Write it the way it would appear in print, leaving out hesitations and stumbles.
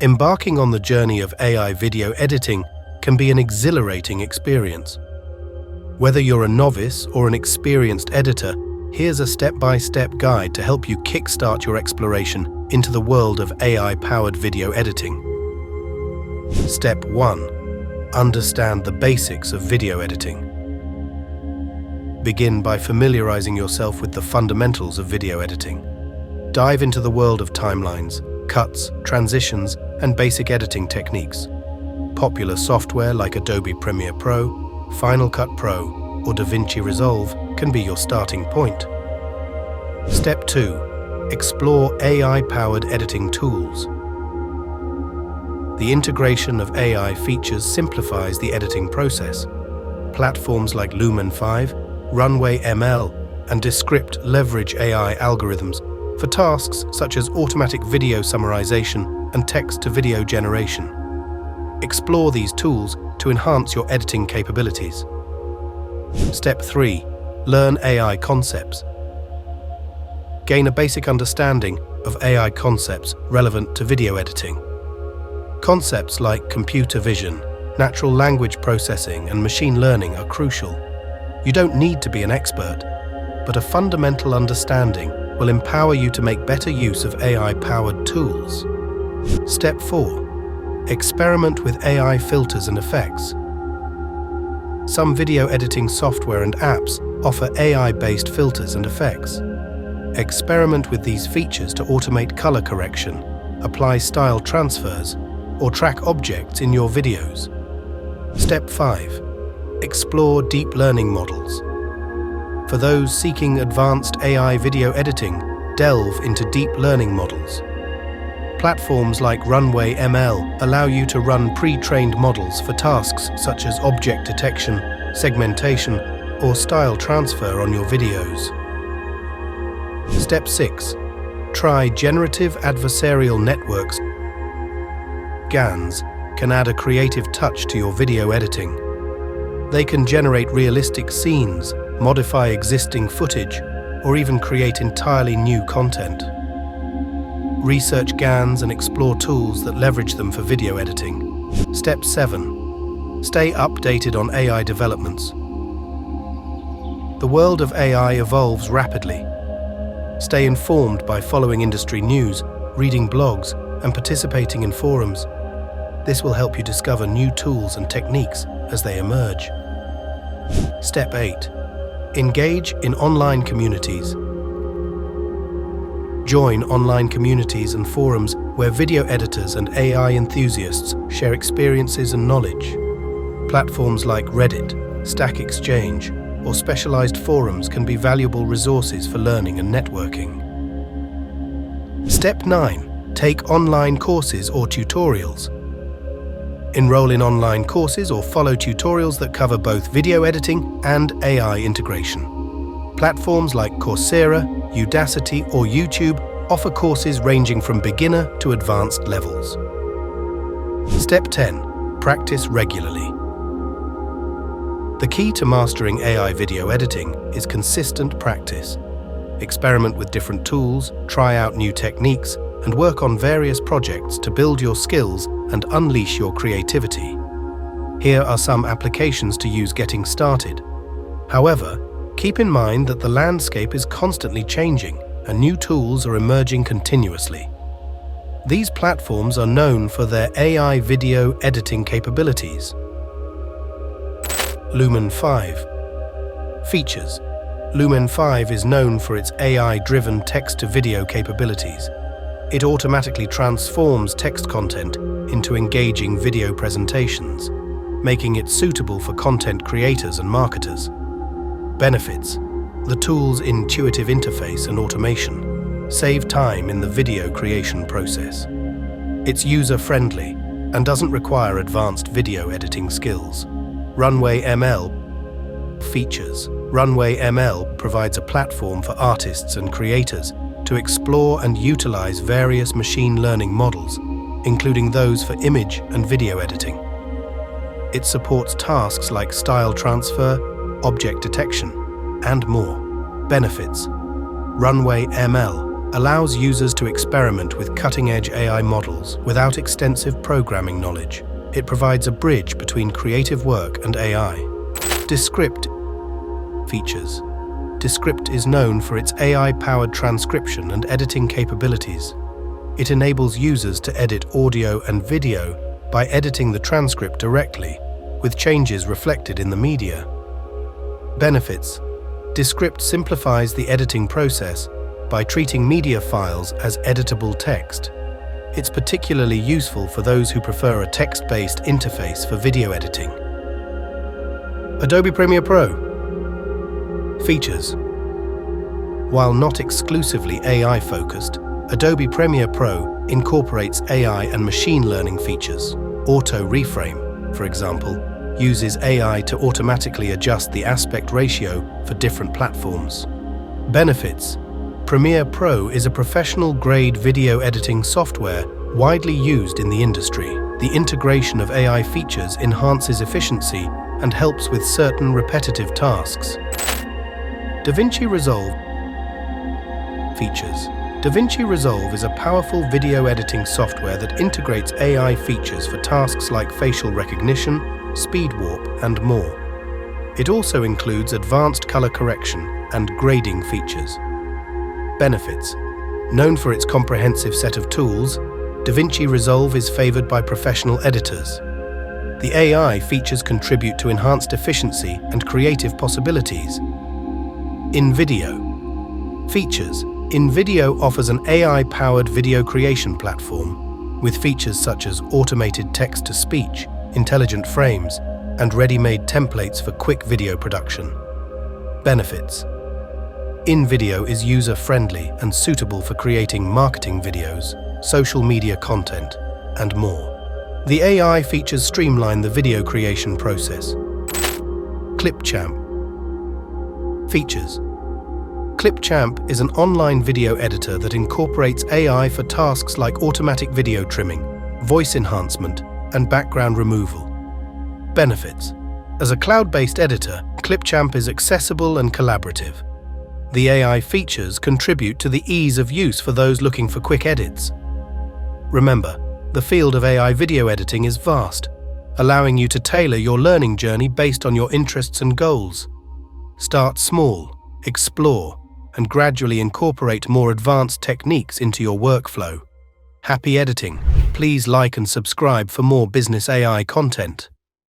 Embarking on the journey of AI video editing can be an exhilarating experience. Whether you're a novice or an experienced editor, here's a step-by-step guide to help you kickstart your exploration into the world of AI-powered video editing. Step 1. Understand the basics of video editing. Begin by familiarizing yourself with the fundamentals of video editing. Dive into the world of timelines, cuts, transitions, and basic editing techniques. Popular software like Adobe Premiere Pro, Final Cut Pro, or Vinci Resolve can be your starting point. Step 2. Explore AI-powered editing tools. The integration of AI features simplifies the editing process. Platforms like Lumen 5, Runway ML, and Descript leverage AI algorithms for tasks such as automatic video summarization and text-to-video generation. Explore these tools to enhance your editing capabilities. Step 3. Learn AI concepts. Gain a basic understanding of AI concepts relevant to video editing. Concepts like computer vision, natural language processing, and machine learning are crucial. You don't need to be an expert, but a fundamental understanding will empower you to make better use of AI-powered tools. Step 4. Experiment with AI filters and effects. Some video editing software and apps offer AI-based filters and effects. Experiment with these features to automate color correction, apply style transfers, or track objects in your videos. Step 5. Explore deep learning models. For those seeking advanced AI video editing, delve into deep learning models. Platforms like Runway ML allow you to run pre-trained models for tasks such as object detection, segmentation, or style transfer on your videos. Step 6. Try generative adversarial networks. GANs can add a creative touch to your video editing. They can generate realistic scenes, modify existing footage, or even create entirely new content. Research GANs and explore tools that leverage them for video editing. Step 7. Stay updated on AI developments. The world of AI evolves rapidly. Stay informed by following industry news, reading blogs, and participating in forums. This will help you discover new tools and techniques as they emerge. Step 8. Engage in online communities. Join online communities and forums where video editors and AI enthusiasts share experiences and knowledge. Platforms like Reddit, Stack Exchange, or specialized forums can be valuable resources for learning and networking. Step 9. Take online courses or tutorials. Enroll in online courses or follow tutorials that cover both video editing and AI integration. Platforms like Coursera, Udacity, or YouTube offer courses ranging from beginner to advanced levels. Step 10. Practice regularly. The key to mastering AI video editing is consistent practice. Experiment with different tools, try out new techniques, and work on various projects to build your skills and unleash your creativity. Here are some applications to use getting started. However, keep in mind that the landscape is constantly changing and new tools are emerging continuously. These platforms are known for their AI video editing capabilities. Lumen 5. Features. Lumen 5 is known for its AI-driven text-to-video capabilities. It automatically transforms text content into engaging video presentations, making it suitable for content creators and marketers. Benefits. The tool's intuitive interface and automation save time in the video creation process. It's user-friendly and doesn't require advanced video editing skills. Runway ML features. Runway ML provides a platform for artists and creators to explore and utilize various machine learning models, including those for image and video editing. It supports tasks like style transfer, object detection, and more. Benefits. Runway ML allows users to experiment with cutting-edge AI models without extensive programming knowledge. It provides a bridge between creative work and AI. Descript features. Descript is known for its AI-powered transcription and editing capabilities. It enables users to edit audio and video by editing the transcript directly, with changes reflected in the media. Benefits. Descript simplifies the editing process by treating media files as editable text. It's particularly useful for those who prefer a text-based interface for video editing. Adobe Premiere Pro features. While not exclusively AI-focused, Adobe Premiere Pro incorporates AI and machine learning features. Auto Reframe, for example, uses AI to automatically adjust the aspect ratio for different platforms. Benefits. Premiere Pro is a professional-grade video editing software widely used in the industry. The integration of AI features enhances efficiency and helps with certain repetitive tasks. Vinci Resolve features. Vinci Resolve is a powerful video editing software that integrates AI features for tasks like facial recognition, speed warp, and more. It also includes advanced color correction and grading features. Benefits. Known for its comprehensive set of tools, Vinci Resolve is favored by professional editors. The AI features contribute to enhanced efficiency and creative possibilities. InVideo features. InVideo offers an AI-powered video creation platform with features such as automated text-to-speech, intelligent frames, and ready-made templates for quick video production. Benefits. InVideo is user-friendly and suitable for creating marketing videos, social media content, and more. The AI features streamline the video creation process. Clipchamp features. Clipchamp is an online video editor that incorporates AI for tasks like automatic video trimming, voice enhancement, and background removal. Benefits. As a cloud-based editor, Clipchamp is accessible and collaborative. The AI features contribute to the ease of use for those looking for quick edits. Remember, the field of AI video editing is vast, allowing you to tailor your learning journey based on your interests and goals. Start small, explore, and gradually incorporate more advanced techniques into your workflow. Happy editing! Please like and subscribe for more business AI content.